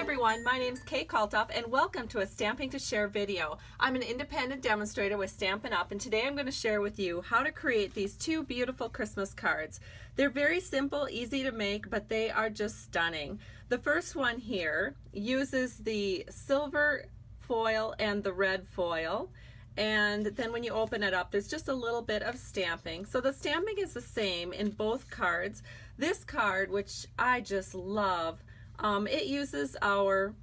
everyone, my name is Kay Kalthoff and welcome to a Stamping to Share video. I'm an independent demonstrator with Stampin' Up! And today I'm going to share with you how to create these two beautiful Christmas cards. They're very simple, easy to make, but they are just stunning. The first one here uses the silver foil and the red foil. And then when you open it up, there's just a little bit of stamping. So the stamping is the same in both cards. This card, which I just love, it uses our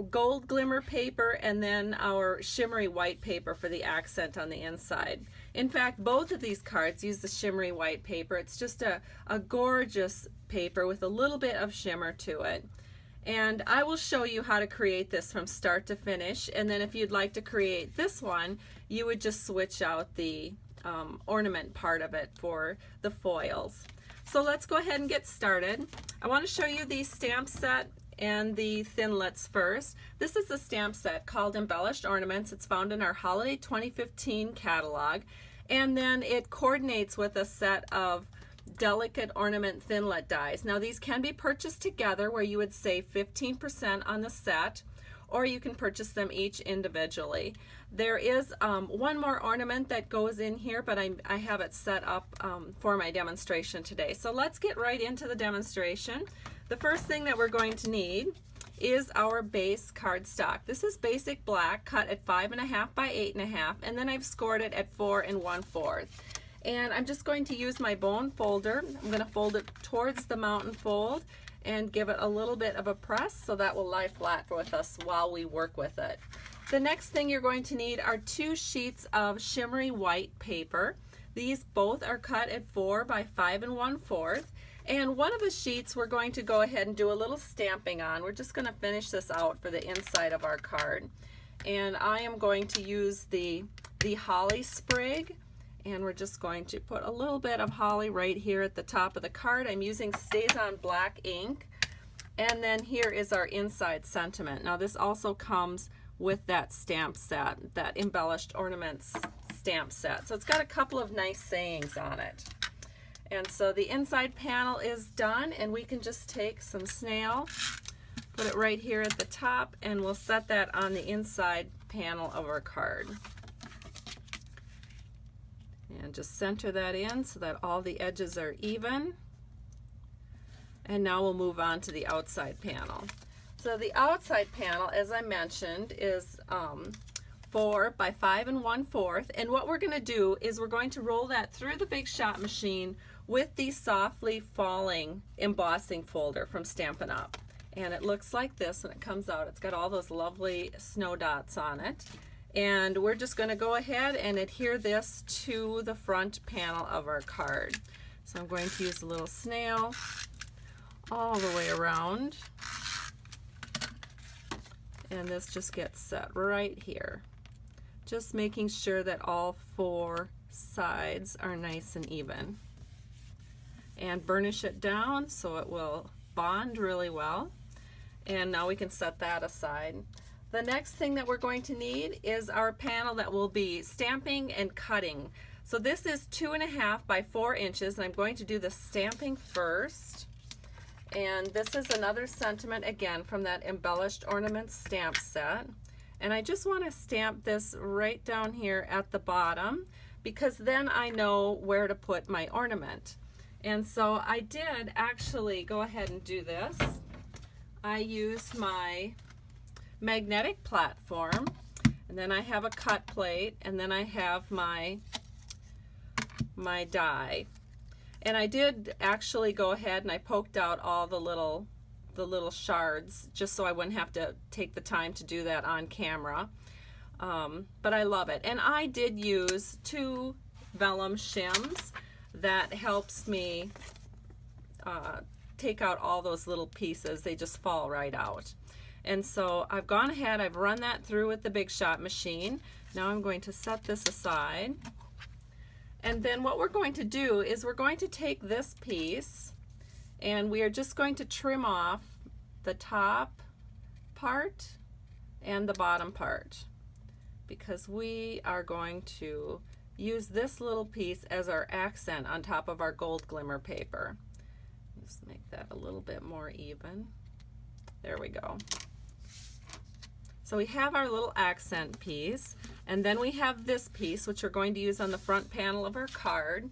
gold glimmer paper and then our shimmery white paper for the accent on the inside. In fact, both of these cards use the shimmery white paper. It's just a gorgeous paper with a little bit of shimmer to it. And I will show you how to create this from start to finish, and then if you'd like to create this one, you would just switch out the ornament part of it for the foils. So let's go ahead and get started. I want to show you the stamp set and the thinlits first. This is the stamp set called Embellished Ornaments. It's found in our Holiday 2015 catalog, and then it coordinates with a set of delicate ornament thinlit dies. Now these can be purchased together where you would save 15% on the set, or you can purchase them each individually. There is one more ornament that goes in here, but I have it set up for my demonstration today. So let's get right into the demonstration. The first thing that we're going to need is our base cardstock. This is basic black, cut at 5.5 by 8.5, and then I've scored it at 4 1/4. And I'm just going to use my bone folder. I'm going to fold it towards the mountain fold and give it a little bit of a press so that will lie flat with us while we work with it. The next thing you're going to need are 2 sheets of shimmery white paper. These both are cut at 4 by 5 1/4. And one of the sheets we're going to go ahead and do a little stamping on. We're just going to finish this out for the inside of our card. And I am going to use the holly sprig. And we're just going to put a little bit of holly right here at the top of the card. I'm using StazOn black ink. And then here is our inside sentiment. Now this also comes with that stamp set, that Embellished Ornaments stamp set. So it's got a couple of nice sayings on it. And so the inside panel is done, and we can just take some snail, put it right here at the top, and we'll set that on the inside panel of our card. And just center that in so that all the edges are even. And now we'll move on to the outside panel. So the outside panel, as I mentioned, is 4 by 5 1/4. And what we're going to do is we're going to roll that through the Big Shot machine with the softly falling embossing folder from Stampin' Up! And it looks like this when it comes out. It's got all those lovely snow dots on it. And we're just going to go ahead and adhere this to the front panel of our card. So I'm going to use a little snail all the way around. And this just gets set right here. Just making sure that all 4 sides are nice and even. And burnish it down so it will bond really well. And now we can set that aside. The next thing that we're going to need is our panel that will be stamping and cutting. So this is 2.5 by 4 inches, and I'm going to do the stamping first. And this is another sentiment again from that Embellished Ornaments stamp set. And I just want to stamp this right down here at the bottom, because then I know where to put my ornament. And so I did actually go ahead and do this. I used my magnetic platform, and then I have a cut plate, and then I have my die. And I did actually go ahead and I poked out all the little shards just so I wouldn't have to take the time to do that on camera. But I love it. And I did use 2 vellum shims that helps me take out all those little pieces. They just fall right out. And so I've gone ahead, I've run that through with the Big Shot machine. Now I'm going to set this aside. And then what we're going to do is we're going to take this piece and we are just going to trim off the top part and the bottom part, because we are going to use this little piece as our accent on top of our gold glimmer paper. Just make that a little bit more even. There we go. So we have our little accent piece, and then we have this piece which we're going to use on the front panel of our card.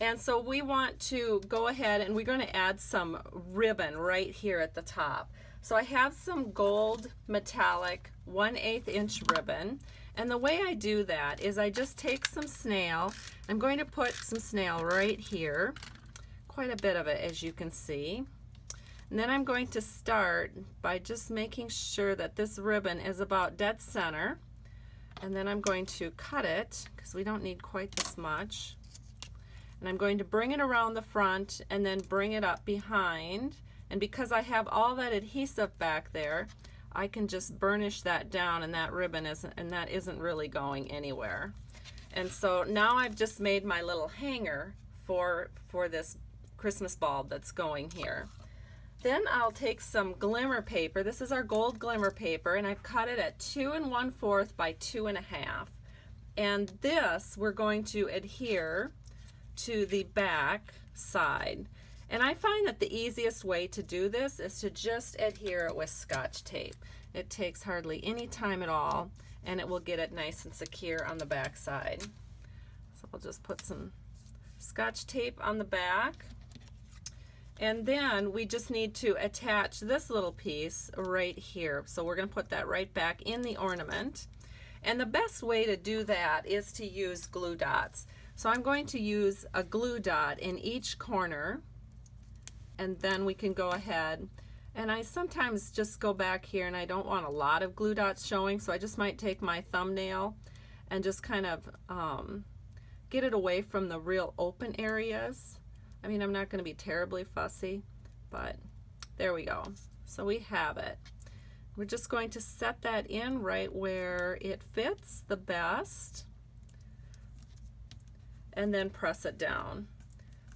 And so we want to go ahead and we're going to add some ribbon right here at the top. So I have some gold metallic 1/8 inch ribbon, and the way I do that is I just take some snail. I'm going to put some snail right here, quite a bit of it as you can see. And then I'm going to start by just making sure that this ribbon is about dead center, and then I'm going to cut it because we don't need quite this much. And I'm going to bring it around the front and then bring it up behind. And because I have all that adhesive back there, I can just burnish that down, and that ribbon isn't really going anywhere. And so now I've just made my little hanger for this Christmas bulb that's going here. Then I'll take some glimmer paper. This is our gold glimmer paper, and I've cut it at 2 1/4 by 2 1/2. And this we're going to adhere to the back side. And I find that the easiest way to do this is to just adhere it with Scotch tape. It takes hardly any time at all, and it will get it nice and secure on the back side. So I'll just put some Scotch tape on the back. And then we just need to attach this little piece right here. So we're going to put that right back in the ornament. And the best way to do that is to use glue dots. So I'm going to use a glue dot in each corner, and then we can go ahead, and I sometimes just go back here and I don't want a lot of glue dots showing, so I just might take my thumbnail and just kind of get it away from the real open areas. I mean, I'm not going to be terribly fussy, but there we go. So we have it. We're just going to set that in right where it fits the best, and then press it down.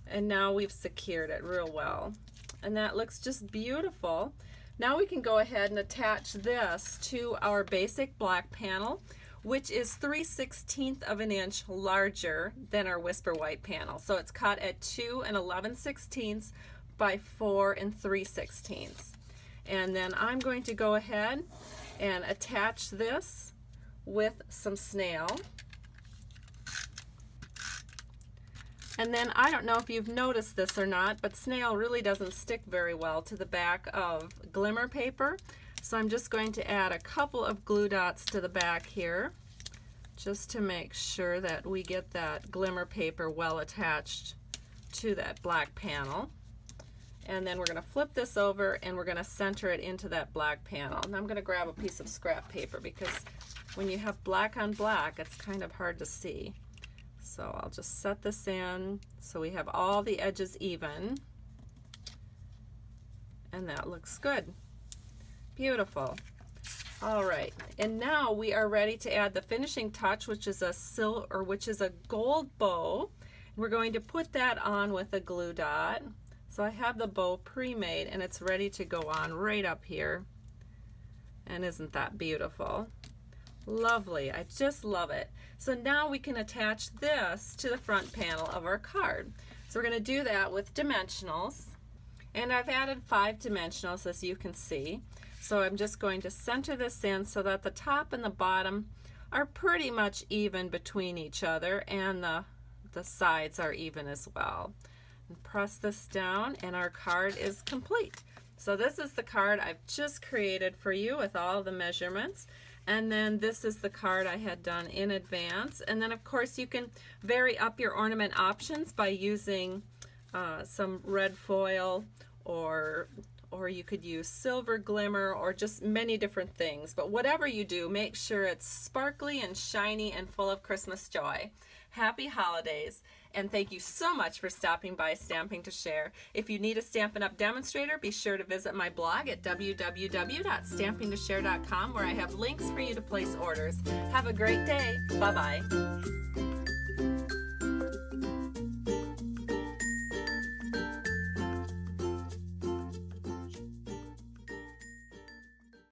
And now we've secured it real well. And that looks just beautiful. Now we can go ahead and attach this to our basic black panel, which is 3/16 of an inch larger than our Whisper White panel. So it's cut at 2 11/16 by 4 3/16. And then I'm going to go ahead and attach this with some snail. And then I don't know if you've noticed this or not, but snail really doesn't stick very well to the back of glimmer paper. So I'm just going to add a couple of glue dots to the back here, just to make sure that we get that glimmer paper well attached to that black panel. And then we're going to flip this over and we're going to center it into that black panel. And I'm going to grab a piece of scrap paper because when you have black on black, it's kind of hard to see. So I'll just set this in so we have all the edges even, and that looks good. Beautiful. All right, and now we are ready to add the finishing touch, which is a gold bow. We're going to put that on with a glue dot. So I have the bow pre-made and it's ready to go on right up here. And isn't that beautiful? Lovely. I just love it. So now we can attach this to the front panel of our card. So we're going to do that with dimensionals, and I've added 5 dimensionals as you can see. So I'm just going to center this in so that the top and the bottom are pretty much even between each other, and the sides are even as well. And press this down and our card is complete. So this is the card I've just created for you with all the measurements. And then this is the card I had done in advance. And then of course you can vary up your ornament options by using some red foil, or you could use silver glimmer, or just many different things. But whatever you do, make sure it's sparkly and shiny and full of Christmas joy. Happy holidays, and thank you so much for stopping by Stamping to Share. If you need a Stampin' Up! Demonstrator, be sure to visit my blog at www.stampingtoshare.com, where I have links for you to place orders. Have a great day. Bye-bye.